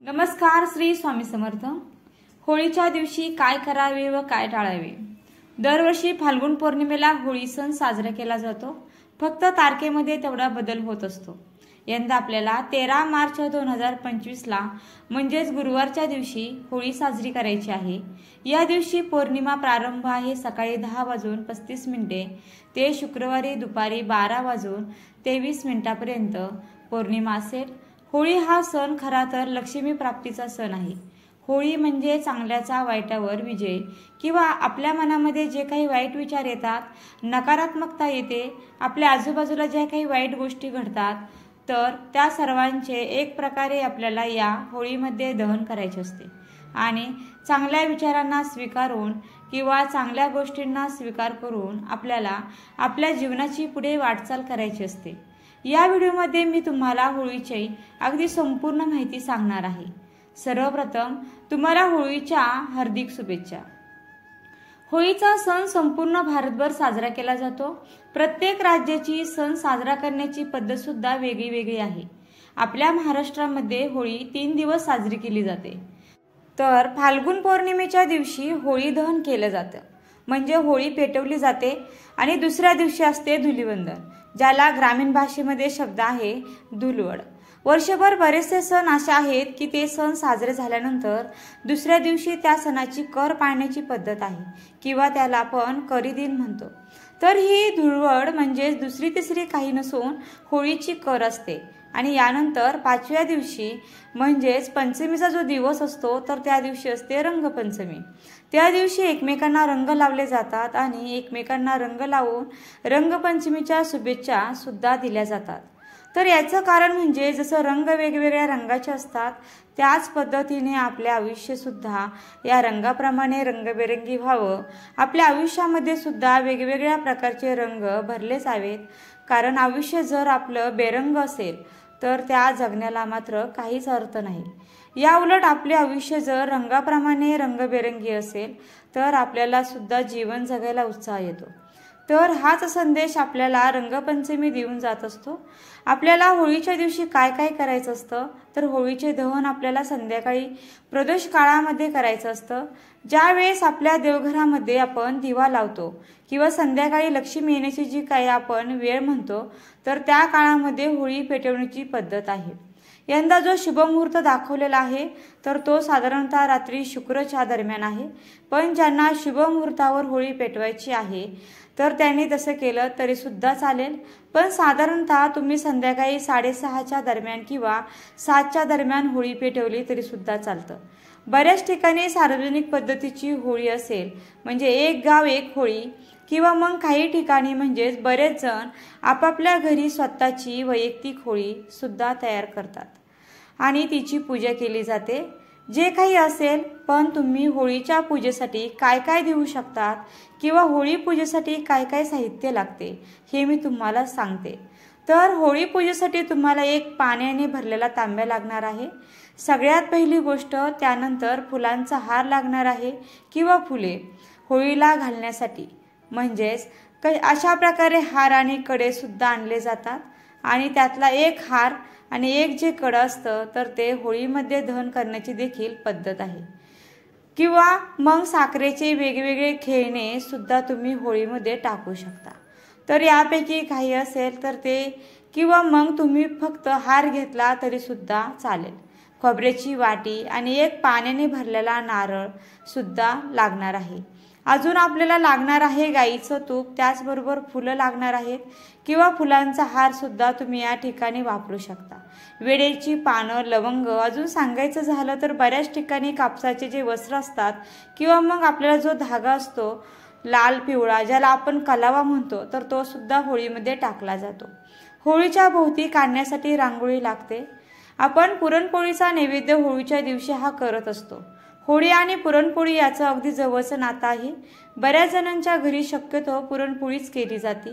नमस्कार, श्री स्वामी समर्थ। होळीच्या दिवशी काय करावे व काय टाळावे। दरवर्षी फाल्गुन पौर्णिमेला होळी सण साजरा केला जातो। फक्त तारखेमध्ये तेवढा बदल होत असतो। यंदा आपल्याला 13 मार्च 2025 ला म्हणजेच गुरुवारच्या दिवशी होळी साजरी करायची आहे। या दिवशी पौर्णिमा प्रारंभ आहे सकाळी 10:35 ते शुक्रवारी दुपारी 12:23 पर्यंत पौर्णिमा असेल। होळी हा सण खरा तर लक्ष्मी प्राप्तीचा सण आहे। होळी म्हणजे चांगल्याचा वाईटावर विजय किंवा आपल्या मनामध्ये जे काही वाईट विचार येतात, नकारात्मकता येते, आपल्या आजूबाजूला ज्या काही वाईट गोष्टी घडतात, तर त्या सर्वांचे एक प्रकारे आपल्याला या होळीमध्ये दहन करायचे असते आणि चांगल्या विचारांना स्वीकारून किंवा चांगल्या गोष्टींना स्वीकार करून आपल्याला आपल्या जीवनाची पुढे वाटचाल करायची असते। या व्हिडिओमध्ये मी तुम्हाला होळीची अगदी संपूर्ण माहिती सांगणार आहे। सर्वप्रथम तुम्हाला होळीच्या हार्दिक शुभेच्छा। होळीचा सण संपूर्ण भारतभर साजरा केला जातो। प्रत्येक राज्याची सण साजरा करण्याची पद्धत सुद्धा वेगळी वेगळी आहे। आपल्या महाराष्ट्रामध्ये होळी 3 दिवस साजरी केली जाते। तर फाल्गुन पौर्णिमेच्या दिवशी होळी दहन केलं जातं, म्हणजे होळी पेटवली जाते आणि दुसऱ्या दिवशी असते धुलीवंदन, ज्याला ग्रामीण भाषेमध्ये शब्द आहे धुलवड। वर्षभर बरेचसे सण असे आहेत की ते सण साजरे झाल्यानंतर दुसऱ्या दिवशी त्या सणाची कर पाळण्याची पद्धत आहे किंवा त्याला आपण करी दिन म्हणतो। तर ही धुळवड म्हणजे दुसरी तिसरी काही नसून होळीची कर असते आणि यानंतर 5व्या दिवशी म्हणजेच पंचमीचा जो दिवस असतो तर त्या दिवशी असते रंगपंचमी। त्या दिवशी एकमेकांना रंग लावले जातात आणि एकमेकांना रंग लावून रंगपंचमीच्या शुभेच्छा सुद्धा दिल्या जातात। तर याचं कारण म्हणजे जसं रंग वेगवेगळ्या रंगाचे असतात, त्याच पद्धतीने आपले आयुष्य सुद्धा या रंगाप्रमाणे रंगबेरंगी व्हावं। आपल्या आयुष्यामध्ये सुद्धा वेगवेगळ्या प्रकारचे रंग भरले जावेत, कारण आयुष्य जर आपलं बेरंग असेल तर त्या जगण्याला मात्र काहीच अर्थ नाही। या उलट आपले आयुष्य जर रंगाप्रमाणे रंगबेरंगी असेल तर आपल्याला सुद्धा जीवन जगायला उत्साह येतो। तर हाच संदेश आपल्याला रंगपंचमी देऊन जात असतो। आपल्याला होळीच्या दिवशी काय काय करायचं असतं, तर होळीचे दहन आपल्याला संध्याकाळी प्रदोष काळामध्ये करायचं असतं। ज्या वेळेस आपल्या देवघरामध्ये आपण दिवा लावतो किंवा संध्याकाळी लक्ष्मी येण्याची जी काही आपण वेळ म्हणतो, तर त्या काळामध्ये होळी पेटवण्याची पद्धत आहे। यंदा जो शुभमुहूर्त दाखवलेला आहे तर तो साधारणतः रात्री शुक्रच्या दरम्यान आहे, पण ज्यांना शुभमुहूर्तावर होळी पेटवायची आहे तर त्यांनी तसं केलं तरी सुद्धा चालेल। पण साधारणतः तुम्ही संध्याकाळी 6:30च्या दरम्यान किंवा 7च्या दरम्यान होळी पेटवली तरी सुद्धा चालतं। बऱ्याच ठिकाणी सार्वजनिक पद्धतीची होळी असेल म्हणजे एक गाव एक होळी, किंवा मग काही ठिकाणी म्हणजेच बरेच जण आपापल्या घरी स्वतःची वैयक्तिक होळी सुद्धा तयार करतात आणि तिची पूजा केली जाते। जे काही असेल, पण तुम्ही होळीच्या पूजेसाठी काय काय देऊ शकतात किंवा होळी पूजेसाठी काय काय साहित्य लागते हे मी तुम्हाला सांगते। तर होळी पूजेसाठी तुम्हाला एक पाण्याने भरलेला तांब्या लागणार आहे, सगळ्यात पहिली गोष्ट। त्यानंतर फुलांचा हार लागणार आहे किंवा फुले होळीला घालण्यासाठी, म्हणजेच अशा प्रकारे हार आणि कडे सुद्धा आणले जातात आणि त्यातला एक हार आणि एक जे कडं असतं तर ते होळीमध्ये दहन करण्याची देखील पद्धत आहे। किंवा मग साखरेचे वेगवेगळे खेळणे सुद्धा तुम्ही होळीमध्ये टाकू शकता। तर यापैकी काही असेल तर ते, किंवा मग तुम्ही फक्त हार घेतला तरी सुद्धा चालेल। खोबऱ्याची वाटी आणि एक पाण्याने भरलेला नारळ सुद्धा लागणार आहे। अजून आपल्याला लागणार आहे गाईचं तूप, त्याचबरोबर फुलं लागणार आहेत किंवा फुलांचा हार सुद्धा तुम्ही या ठिकाणी वापरू शकता। वेडेची पानं, लवंग, अजून सांगायचं झालं तर बऱ्याच ठिकाणी कापसाचे जे वस्त्र असतात किंवा मग आपल्याला जो धागा असतो लाल पिवळा, ज्याला आपण कलावा म्हणतो, तर तो सुद्धा होळीमध्ये टाकला जातो। होळीच्या भोवती काढण्यासाठी रांगोळी लागते। आपण पुरणपोळीचा नैवेद्य होळीच्या दिवशी हा करत असतो। होळी आणि पुरणपोळी याचं अगदी जवळचं नातं आहे। बऱ्याच जणांच्या घरी शक्यतो पुरणपोळीच केली जाते।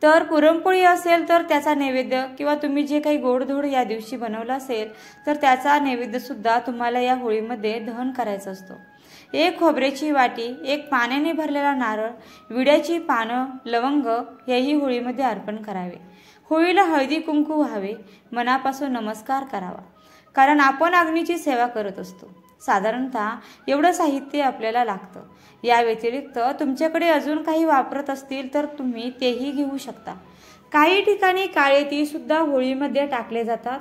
तर पुरणपोळी असेल तर त्याचा नैवेद्य किंवा तुम्ही जे काही गोडधोड या दिवशी बनवलं असेल तर त्याचा नैवेद्य सुद्धा तुम्हाला या होळीमध्ये दहन करायचा असतो। एक खोबऱ्याची वाटी, एक पाण्याने भरलेला नारळ, विड्याची पानं, लवंग हेही होळीमध्ये अर्पण करावे। होळीला हळदी कुंकू व्हावे, मनापासून नमस्कार करावा। कारण आपण अग्नीची सेवा करत असतो. साधारणतः एवढं साहित्य आपल्याला लागतं. या व्यतिरिक्त तुमच्याकडे अजून काही वापरत असतील तर तुम्ही तेही घेऊ शकता. काही ठिकाणी काळे तीळ सुद्धा होळीमध्ये टाकले जातात.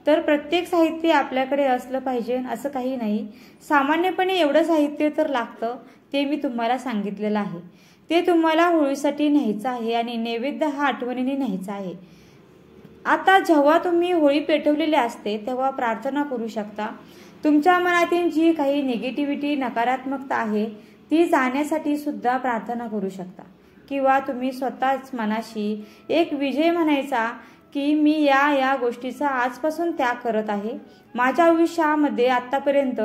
तर प्रत्येक साहित्य आपल्याकडे असलं पाहिजे असं काही नाही. सामान्यपणे एवढं साहित्य तर लागतं, ते मी तुम्हाला सांगितलेलं आहे. ते तुम्हाला होळीसाठी न्यायचं आहे आणि नैवेद्य हा आठवणीने न्यायचा आहे. आता जेव्हा तुम्ही होळी पेटवलेली असते तेव्हा प्रार्थना करू शकता. तुमच्या मनातील जी काही निगेटिव्हिटी, नकारात्मकता आहे ती जाण्यासाठी सुद्धा प्रार्थना करू शकता. किंवा तुम्ही स्वतःच मनाशी एक विजय म्हणायचा की मी या गोष्टीचा आजपासून त्याग करत आहे. माझ्या आयुष्यामध्ये आतापर्यंत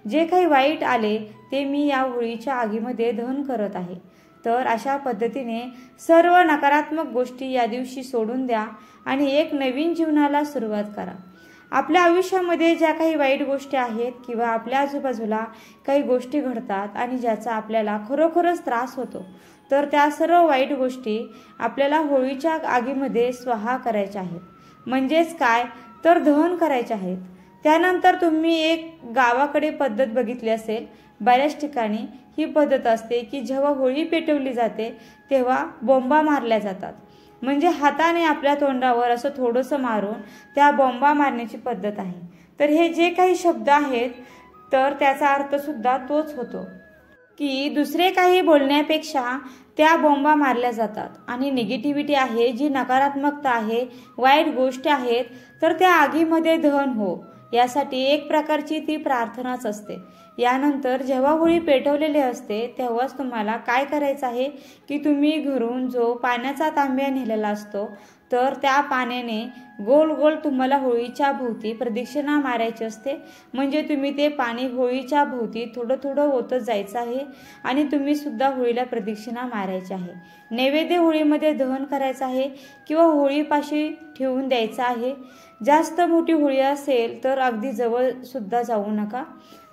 जे काही वाईट आले ते मी या होळीच्या आगीमध्ये दहन करत आहे. तर अशा पद्धतीने सर्व नकारात्मक गोष्टी या दिवशी सोडून द्या आणि एक नवीन जीवनाला सुरुवात करा. आपल्या आयुष्यामध्ये ज्या काही वाईट गोष्टी आहेत किंवा आपल्या आजूबाजूला काही गोष्टी घडतात आणि ज्याचा आपल्याला खरोखरच त्रास होतो, तर त्या सर्व वाईट गोष्टी आपल्याला होळीच्या आगीमध्ये स्वाहा करायच्या आहेत. म्हणजेच काय तर दहन करायच्या आहेत. त्यानंतर तुम्ही एक गावाकडे पद्धत बघितली असेल, बऱ्याच ठिकाणी ही पद्धत असते की जेव्हा होळी पेटवली जाते तेव्हा बॉम्बा मारल्या जातात. म्हणजे हाताने आपल्या तोंडावर असं थोडंसं मारून त्या बॉम्बा मारण्याची पद्धत आहे. तर हे जे काही शब्द आहेत तर त्याचा अर्थ सुद्धा तोच होतो की दुसरे काही बोलण्यापेक्षा त्या बॉम्बा मारल्या जातात आणि निगेटिव्हिटी आहे, जी नकारात्मकता आहे, वाईट गोष्टी आहेत, तर त्या आगीमध्ये दहन हो, यासाठी एक प्रकारची ती प्रार्थनाच असते. यानंतर जेव्हा होळी पेटवलेली असते तेव्हाच तुम्हाला काय करायचं आहे की तुम्ही घरून जो पाण्याचा तांब्या नेलेला असतो तर त्या पाण्याने गोल गोल तुम्हाला होळीच्या भोवती प्रदक्षिणा मारायची असते. म्हणजे तुम्ही ते पाणी होळीच्या भोवती थोडं थोडं ओतत जायचं आहे आणि तुम्ही सुद्धा होळीला प्रदक्षिणा मारायची आहे. नैवेद्य होळीमध्ये दहन करायचं आहे किंवा होळीपाशी ठेवून द्यायचं आहे. जास्त मोठी होळी असेल तर अगदी जवळ सुद्धा जाऊ नका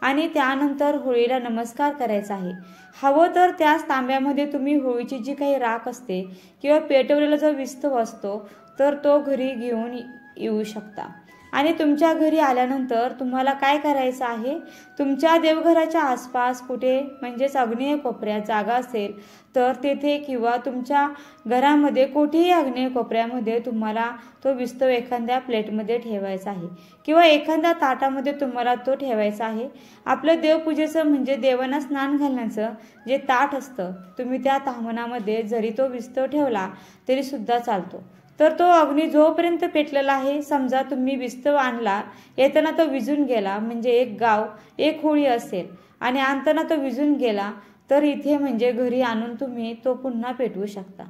आणि त्यानंतर होळीला नमस्कार करायचा आहे. हवं तर त्याच तांब्यामध्ये तुम्ही होळीची जी काही राख असते किंवा पेटवलेला जो विस्तव असतो तर तो घरी घेऊन येऊ शकता. आणि तुमच्या घरी आल्यानंतर तुम्हाला काय करायचं आहे, तुमच्या देवघराच्या आसपास कुठे म्हणजेच आग्नेय कोपऱ्यात जागा असेल तर तेथे किंवा तुमच्या घरामध्ये कुठेही आग्नेय कोपऱ्यामध्ये तुम्हाला तो विस्तव एखाद्या प्लेटमध्ये ठेवायचा आहे किंवा एखाद्या ताटामध्ये तुम्हाला तो ठेवायचा आहे. आपलं देवपूजेचं म्हणजे देवांना स्नान घालण्याचं जे ताट असतं, तुम्ही त्या ताम्हणामध्ये जरी तो विस्तव ठेवला तरी सुद्धा चालतो. तर तो अग्नी जोपर्यंत पेटलेला आहे, समजा तुम्ही विस्तव आणला, येताना तो विझून गेला म्हणजे एक गाव एक होळी असेल आणि आणताना तो विझून गेला तर इथे म्हणजे घरी आणून तुम्ही तो पुन्हा पेटवू शकता.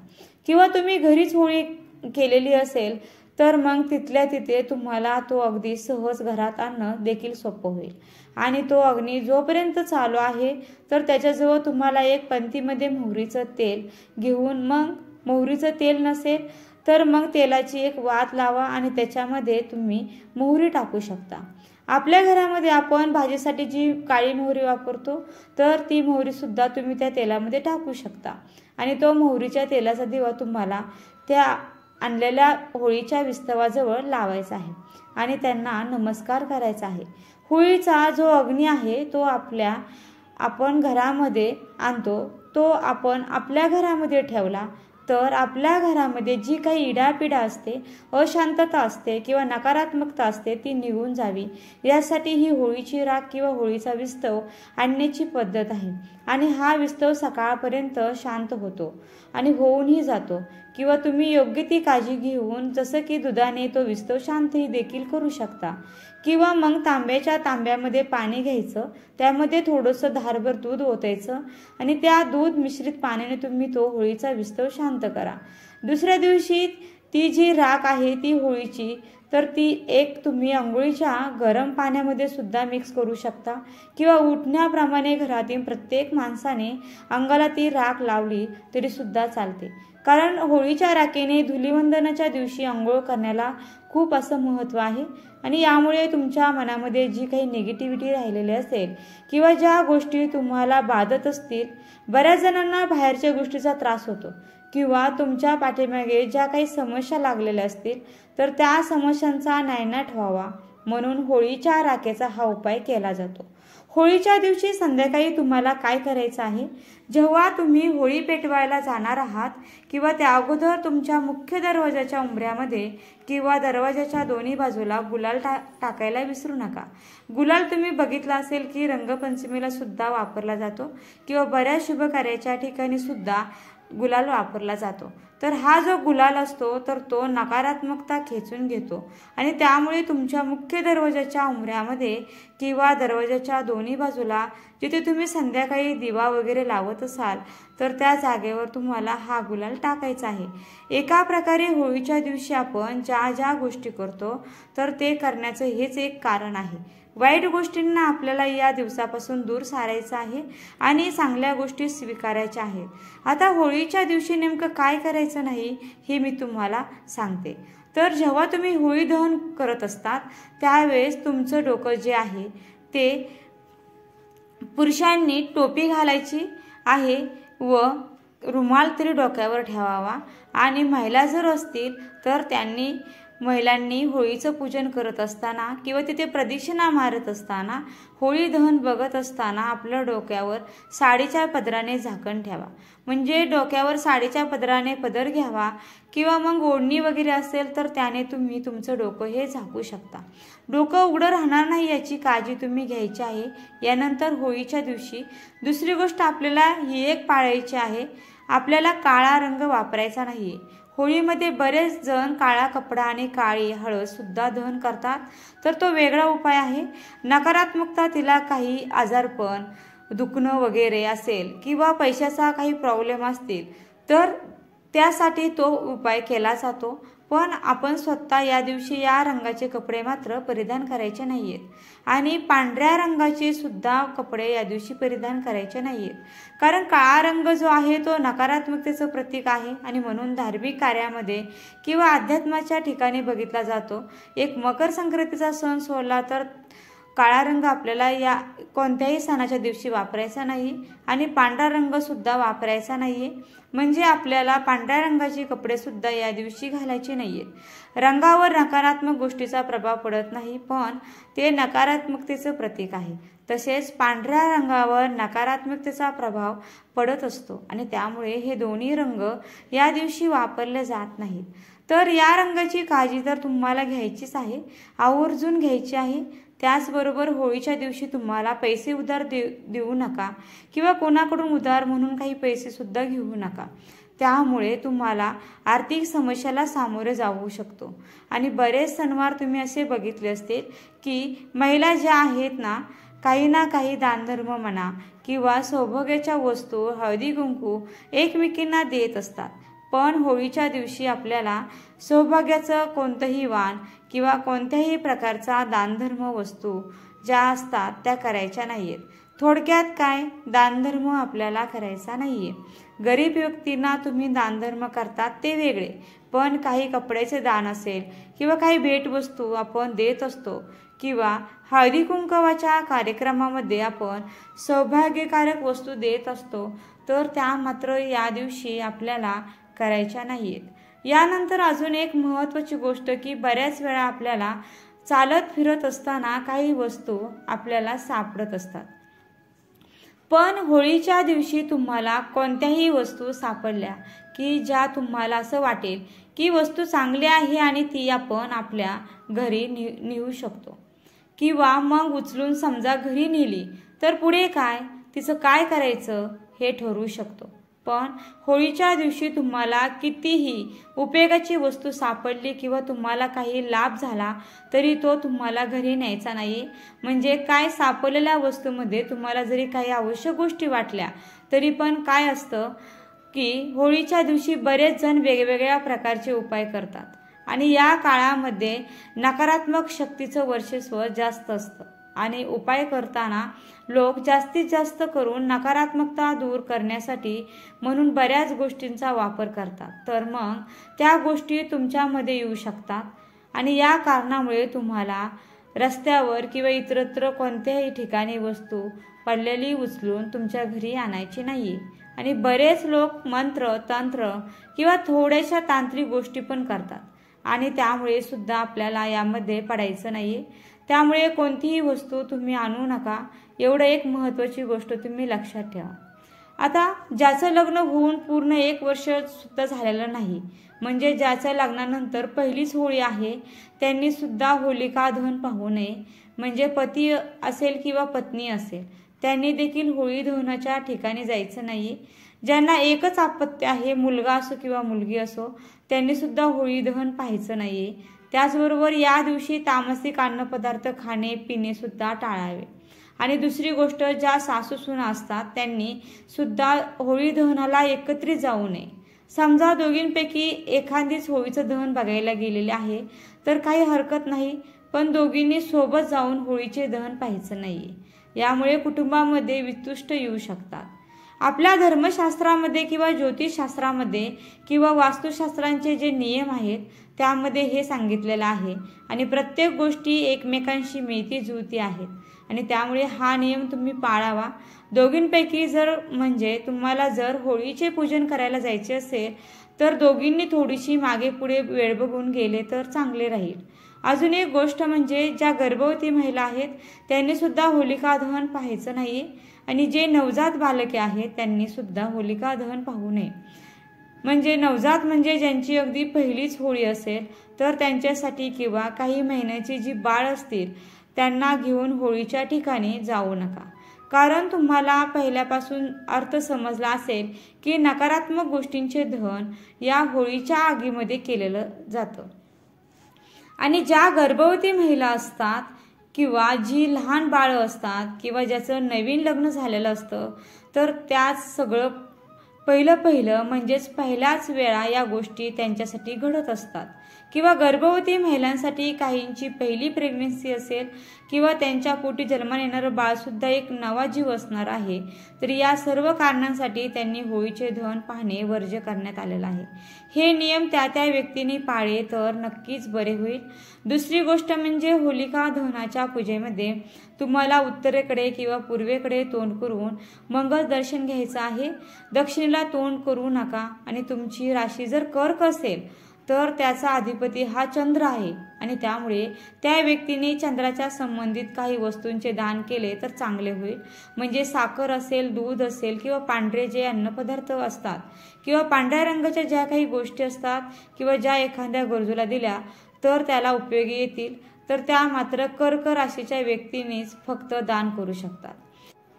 किंवा तुम्ही घरीच होळी केलेली असेल तर मग तिथल्या तिथे तुम्हाला तो अगदी सहज घरात आणणं देखील सोपं होईल. आणि तो अग्नी जोपर्यंत चालू आहे तर त्याच्याजवळ तुम्हाला एक पंतीमध्ये मोहरीचं तेल घेऊन, मग मोहरीचं तेल नसेल तर मग तेलाची एक वात लावा आणि त्याच्यामध्ये तुम्ही मोहरी टाकू शकता. आपल्या घरामध्ये आपण भाजीसाठी जी काळी मोहरी वापरतो तर ती मोहरी सुद्धा तुम्ही त्या तेलामध्ये टाकू शकता. आणि तो मोहरीच्या तेलाचा दिवा तुम्हाला त्या आणलेल्या होळीच्या विस्तवाजवळ लावायचा आहे आणि त्यांना नमस्कार करायचा आहे. होळीचा जो अग्नी आहे तो आपण घरामध्ये आणतो, तो आपण आपल्या घरामध्ये ठेवला तर आपल्या घरामध्ये जी काही इडापिडा असते, अशांतता असते किंवा नकारात्मकता असते ती निघून जावी, यासाठी ही होळीची राख किंवा होळीचा विस्तव आणण्याची पद्धत आहे. आणि हा विस्तव सकाळपर्यंत शांत होतो आणि होऊनही जातो. किंवा तुम्ही योग्य ती काळजी घेऊन जसं की दुधाने तो विस्तव शांतही देखील करू शकता. किंवा मग तांब्यामध्ये पाणी घ्यायचं, त्यामध्ये थोडंसं धारभर दूध ओतायचं आणि त्या दूध मिश्रित पाण्याने तुम्ही तो होळीचा विस्तव शांत करा. दुसऱ्या दिवशी ती जी राख आहे ती होळीची तर ती एक तुम्ही आंघोळीच्या गरम पाण्यामध्ये सुद्धा मिक्स करू शकता किंवा उठण्याप्रमाणे घरातील प्रत्येक माणसाने अंगाला ती राख लावली तरी सुद्धा चालते. कारण होळीच्या राखेने धुलीवंदनाच्या दिवशी आंघोळ करण्याला खूप असं महत्त्व आहे. आणि यामुळे तुमच्या मनामध्ये जी काही निगेटिव्हिटी राहिलेली असेल किंवा ज्या गोष्टी तुम्हाला बाधत असतील, बऱ्याच जणांना बाहेरच्या गोष्टीचा त्रास होतो किंवा तुमच्या पाठीमागे ज्या काही समस्या लागलेल्या असतील तर त्या समस्यांचा नायनाट व्हावा म्हणून होळीच्या राखेचा हा उपाय केला जातो। होळीच्या दिवशी संध्याकाळी तुम्हाला काय करायचं आहे, जेव्हा तुम्ही होळी पेटवायला जाणार आहात किंवा त्या अगोदर तुमच्या मुख्य दरवाजाच्या उंबऱ्यामध्ये किंवा दरवाजाच्या दोन्ही बाजूला गुलाल टाकायला विसरू नका। गुलाल तुम्ही बघितला असेल की रंगपंचमीला सुद्धा वापरला जातो किंवा बऱ्याच शुभ कार्याच्या ठिकाणी सुद्धा गुलाल वापरला जातो। तर हा जो गुलाल असतो तर तो नकारात्मकता खेचून घेतो आणि त्यामुळे तुमच्या मुख्य दरवाजाच्या उंबऱ्यामध्ये किंवा दरवाजाच्या दोन्ही बाजूला जिथे तुम्ही संध्याकाळी दिवा वगैरे लावत असाल तर त्या जागेवर तुम्हाला हा गुलाल टाकायचा आहे। एका प्रकारे होळीच्या दिवशी आपण ज्या ज्या गोष्टी करतो तर ते करण्याचं हेच एक कारण आहे। वाईट गोष्टींना आपल्याला या दिवसापासून दूर सारायचं आहे आणि चांगल्या गोष्टी स्वीकारायच्या आहेत। आता होळीच्या दिवशी नेमकं काय करायचं नाही हे मी तुम्हाला सांगते। तर जेव्हा तुम्ही होळी दहन करत असतात त्यावेळेस तुमचं डोकं जे आहे ते पुरुषांनी टोपी घालायची आहे व रुमाल तरी डोक्यावर ठेवावा आणि महिला जर असतील तर महिलांनी होळीचं पूजन करत असताना किंवा तिथे प्रदक्षिणा मारत असताना होळी दहन बघत असताना आपल्या डोक्यावर साडीच्या पदराने झाकण ठेवा। म्हणजे डोक्यावर साडीच्या पदराने पदर घ्यावा किंवा मग ओढणी वगैरे असेल तर त्याने तुम्ही तुमचं डोकं हे झाकू शकता। डोकं उघडं राहणार नाही याची काळजी तुम्ही घ्यायची आहे। यानंतर होळीच्या दिवशी दुसरी गोष्ट आपल्याला ही एक पाळायची आहे, आपल्याला काळा रंग वापरायचा नाहीये। होळीमध्ये बरेच जण काळा कपडा आणि काळी हळद सुद्धा दहन करतात तर तो वेगळा उपाय आहे। नकारात्मकता तिला काही आजारपण दुखणं वगैरे असेल किंवा पैशाचा काही प्रॉब्लेम असतील तर त्यासाठी तो उपाय केला जातो। पण आपण स्वतः या दिवशी या रंगाचे कपडे मात्र परिधान करायचे नाहीयेत आणि पांढऱ्या रंगाचे सुद्धा कपडे या दिवशी परिधान करायचे नाहीयेत, कारण काळा रंग जो आहे तो नकारात्मकतेचं प्रतीक आहे आणि म्हणून धार्मिक कार्यामध्ये किंवा अध्यात्माच्या ठिकाणी बघितला जातो। एक मकर संक्रांतीचा सण सोडला तर काळा रंग आपल्याला या कोणत्याही सणाच्या दिवशी वापरायचा नाही आणि पांढरा रंग सुद्धा वापरायचा नाहीये। म्हणजे आपल्याला पांढऱ्या रंगाचे कपडे सुद्धा या दिवशी घालायचे नाहीयेत। रंगावर नकारात्मक गोष्टीचा प्रभाव पडत नाही पण ते नकारात्मकतेचं प्रतीक आहे। तसेच पांढऱ्या रंगावर नकारात्मकतेचा प्रभाव पडत असतो आणि त्यामुळे हे दोन्ही रंग या दिवशी वापरले जात नाहीत। तर या रंगाची काळजी तर तुम्हाला घ्यायचीच आहे, आवर्जून घ्यायची आहे। त्याचबरोबर होळीच्या दिवशी तुम्हाला पैसे उधार देऊ नका किंवा कोणाकडून उधार म्हणून काही पैसे सुद्धा घेऊ नका, त्यामुळे तुम्हाला आर्थिक समस्याला सामोरे जाऊ शकतो। आणि बरेच सणवार तुम्ही असे बघितले असतील की महिला ज्या आहेत ना काही दानधर्म म्हणा किंवा सौभाग्याच्या वस्तू हळदी कुंकू एकमेकींना देत असतात। पण होळीच्या दिवशी आपल्याला सौभाग्याचं कोणतंही वाण किंवा कोणत्याही प्रकारचा दानधर्म वस्तू ज्या असतात त्या करायच्या नाहीयेत। थोडक्यात काय, दानधर्म आपल्याला करायचा नाहीये। गरीब व्यक्तींना तुम्ही दानधर्म करतात ते वेगळे, पण काही कपड्याचे दान असेल किंवा काही भेटवस्तू आपण देत असतो किंवा हळदी कुंकवाच्या कार्यक्रमामध्ये आपण सौभाग्यकारक वस्तू देत असतो तर त्या मात्र या दिवशी आपल्याला करायच्या नाहीयेत। यानंतर अजून एक महत्त्वाची गोष्ट की बऱ्याच वेळा आपल्याला चालत फिरत असताना काही वस्तू आपल्याला सापडत असतात, पण होळीच्या दिवशी तुम्हाला कोणत्याही वस्तू सापडल्या की ज्या तुम्हाला असं वाटेल की वस्तू चांगली आहे आणि ती आपण आपल्या घरी नेऊ शकतो किंवा मग उचलून समजा घरी नेली तर पुढे काय तिचं काय करायचं हे ठरवू शकतो। पण होळीच्या दिवशी तुम्हाला कितीही उपयोगाची वस्तू सापडली किंवा तुम्हाला काही लाभ झाला तरी तो तुम्हाला घरी न्यायचा नाही। म्हणजे काय, सापडलेल्या वस्तूमध्ये तुम्हाला जरी काही आवश्यक गोष्टी वाटल्या तरी पण काय असतं की होळीच्या दिवशी बरेच जण वेगवेगळ्या प्रकारचे उपाय करतात आणि या काळामध्ये नकारात्मक शक्तीचं वर्चस्व जास्त असतं आणि उपाय करताना लोक जास्तीत जास्त करून नकारात्मकता दूर करण्यासाठी म्हणून बऱ्याच गोष्टींचा वापर करतात। तर मग त्या गोष्टी तुमच्यामध्ये येऊ शकतात आणि या कारणामुळे तुम्हाला रस्त्यावर किंवा इतरत्र कोणत्याही ठिकाणी वस्तू पडलेली उचलून तुमच्या घरी आणायची नाहीये। आणि बरेच लोक मंत्र तंत्र किंवा थोड्याशा तांत्रिक गोष्टी पण करतात आणि त्यामुळे सुद्धा आपल्याला यामध्ये पडायचं नाहीये। त्यामुळे कोणतीही वस्तू तुम्ही आणू नका, एवढं एक महत्त्वाची गोष्ट तुम्ही लक्षात ठेवा। आता ज्याचं लग्न होऊन पूर्ण 1 वर्ष सुद्धा झालेलं नाही, म्हणजे ज्याच्या लग्नानंतर पहिलीच होळी आहे, त्यांनी सुद्धा होलिका दहन पाहू नये। म्हणजे पती असेल किंवा पत्नी असेल, त्यांनी देखील होळी दहनाच्या ठिकाणी जायचं नाही। ज्यांना एकच अपत्य आहे, मुलगा असो किंवा मुलगी असो, त्यांनी सुद्धा होळी दहन पाहायचं नाहीये। त्याचबरोबर या दिवशी तामसिक अन्नपदार्थ खाणे पिणे सुद्धा टाळावे। आणि दुसरी गोष्ट, ज्या सासू सुना असतात त्यांनी सुद्धा होळी दहनाला एकत्रित जाऊ नये। समजा दोघींपैकी एखादीच होळीचं दहन बघायला गेलेले आहे तर काही हरकत नाही, पण दोघींनी सोबत जाऊन होळीचे दहन पाहायचं नाहीये। यामुळे कुटुंबामध्ये वितुष्ट येऊ शकतात। आपल्या धर्मशास्त्रामध्ये किंवा ज्योतिषशास्त्रामध्ये किंवा वास्तुशास्त्रांचे जे नियम आहेत त्यामध्ये हे सांगितलेलं आहे आणि प्रत्येक गोष्टी एकमेकांशी मिळती जुळती आहेत आणि त्यामुळे हा नियम तुम्ही पाळावा। दोघींपैकी म्हणजे तुम्हाला जर होळीचे पूजन करायला जायचे असेल तर दोघींनी थोडीशी मागे पुढे वेळ बघून गेले तर चांगले राहील। अजून एक गोष्ट म्हणजे ज्या गर्भवती महिला आहेत त्यांनी सुद्धा होलिका दहन पाहायचं नाही आणि जे नवजात बालके आहेत त्यांनी सुद्धा होलिका दहन पाहू नये। म्हणजे नवजात म्हणजे ज्यांची अगदी पहिलीच होळी असेल तर त्यांच्यासाठी किंवा काही महिन्याची जी बाळ असतील त्यांना घेऊन होळीच्या ठिकाणी जाऊ नका, कारण तुम्हाला पहिल्यापासून अर्थ समजला असेल की नकारात्मक गोष्टींचे दहन या होळीच्या आगीमध्ये केलेलं जातं। आणि ज्या गर्भवती महिला असतात किंवा जी लहान बाळं असतात किंवा ज्याचं नवीन लग्न झालेलं असतं तर त्याच सगळं पहिलं म्हणजेच पहिल्याच वेळा या गोष्टी त्यांच्यासाठी घडत असतात। किंवा गर्भवती महिलांसाठी काहींची पहिली प्रेग्नन्सी असेल किंवा त्यांच्या पोटी जन्माला येणारं बाळ सुद्धा एक नवा जीव असणार आहे, तर या सर्व कारणांसाठी त्यांनी होळीचे दहन पाहणे वर्ज्य करण्यात आलेलं आहे। हे नियम त्या व्यक्तीने पाळले तर नक्कीच बरे होईल। दुसरी गोष्ट म्हणजे होलिका दहनाच्या पूजेमध्ये तुम्हाला उत्तरेकडे किंवा पूर्वेकडे तोंड करून मंगल दर्शन घ्यायचं आहे। दक्षिणेला तोंड करू नका आणि तुमची राशी जर कर्क असेल तर त्याचा अधिपती हा चंद्र आहे आणि त्यामुळे त्या व्यक्तीने चंद्राच्या संबंधित काही वस्तूंचे दान केले तर चांगले होईल। म्हणजे साखर असेल, दूध असेल किंवा पांढरे जे अन्नपदार्थ असतात किंवा पांढऱ्या रंगाच्या ज्या काही गोष्टी असतात किंवा ज्या एखाद्या गरजूला दिल्या तर त्याला उपयोगी येतील, तर त्या मात्र कर्क राशीच्या व्यक्तीनेच फक्त दान करू शकतात।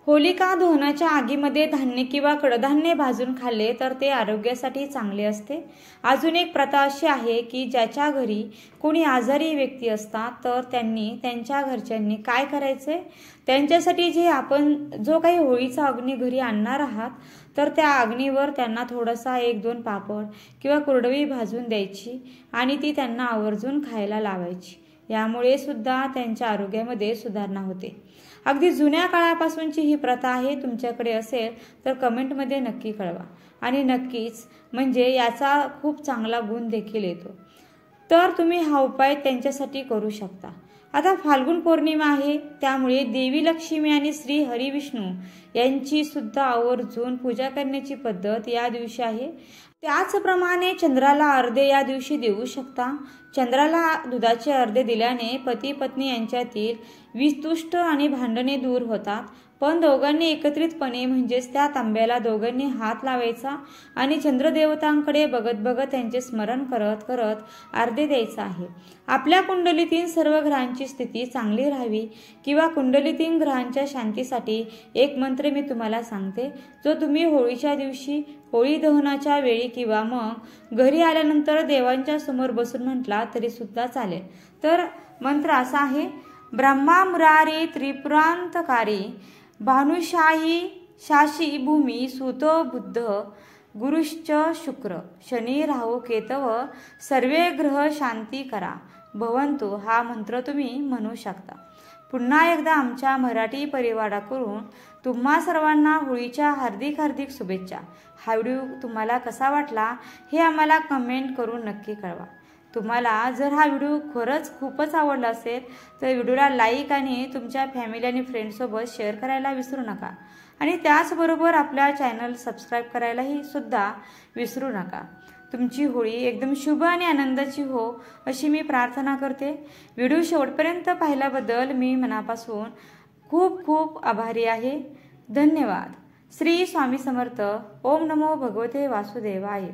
होलिका दहनाच्या आगीमध्ये धान्य किंवा कडधान्य भाजून खाल्ले तर ते आरोग्यासाठी चांगले असते। अजून एक प्रथा अशी आहे की ज्याच्या घरी कोणी आजारी व्यक्ती असतात तर त्यांनी त्यांच्या घरच्यांनी काय करायचे, त्यांच्यासाठी जे आपण जो काही होळीचा अग्नी घरी आणणार आहात तर त्या अग्नीवर त्यांना थोडासा 1-2 पापड किंवा कुरडई भाजून द्यायची आणि ती त्यांना आवर्जून खायला लावायची। यामुळे सुद्धा त्यांच्या आरोग्यामध्ये सुधारणा होते। अगदी जुन्या काळापासूनची ही प्रथा आहे। तुमच्याकडे असेल तर कमेंटमध्ये नक्की कळवा आणि नक्कीच म्हणजे याचा खूप चांगला गुण देखील येतो, तर तुम्ही हा उपाय त्यांच्यासाठी करू शकता। आता फाल्गुन पौर्णिमा आहे, त्यामुळे देवी लक्ष्मी आणि श्री हरी विष्णू यांची सुद्धा आवर्जून पूजा करण्याची पद्धत या दिवशी आहे। त्याचप्रमाणे चंद्राला अर्धे या दिवशी देऊ शकता। चंद्राला दुधाचे अर्धे दिल्याने पती पत्नी यांच्यातील वितुष्ट आणि भांडणे दूर होतात। पण दोघांनी एकत्रितपणे म्हणजेच त्या तांब्याला दोघांनी हात लावायचा आणि चंद्रदेवतांकडे बघत बघत त्यांचे स्मरण करत करत अर्धे द्यायचं आहे। आपल्या कुंडलीतील सर्व ग्रहांची स्थिती चांगली राहावी किंवा कुंडलीतील ग्रहांच्या शांतीसाठी एक मंत्र मी तुम्हाला सांगते, जो तुम्ही होळीच्या दिवशी होळी दहनाच्या वेळी किंवा मग घरी आल्यानंतर देवांच्या समोर बसून म्हटला तरी सुद्धा चालेल। तर मंत्र असा आहे, ब्रह्मा मुरारी त्रिपुरांतकारी भानुशाही शाशी भूमी सुतो बुद्ध गुरुश्च शुक्र शनी राहू केतव सर्वे ग्रह शांती करा भवंतु। हा मंत्र तुम्ही म्हणू शकता। पुन्हा एकदा आमच्या मराठी परिवाराकडून तुम्हा सर्वांना होळीच्या हार्दिक हार्दिक शुभेच्छा। हा व्हिडिओ तुम्हाला कसा वाटला हे आम्हाला कमेंट करून नक्की कळवा। तुम्हाला जर हा व्हिडिओ खरंच खूपच आवडला असेल तर व्हिडिओला लाईक आणि तुमच्या फॅमिली आणि फ्रेंड्ससोबत शेअर करायला विसरू नका आणि त्याचबरोबर आपल्या चॅनल सबस्क्राईब करायलाही सुद्धा विसरू नका। तुमची होळी एकदम शुभ आणि आनंदाची हो अशी मी प्रार्थना करते। व्हिडिओ शेवटपर्यंत पाहिल्याबद्दल मी मनापासून खूप खूप आभारी आहे। धन्यवाद। श्री स्वामी समर्थ। ओम नमो भगवते वासुदेवाय।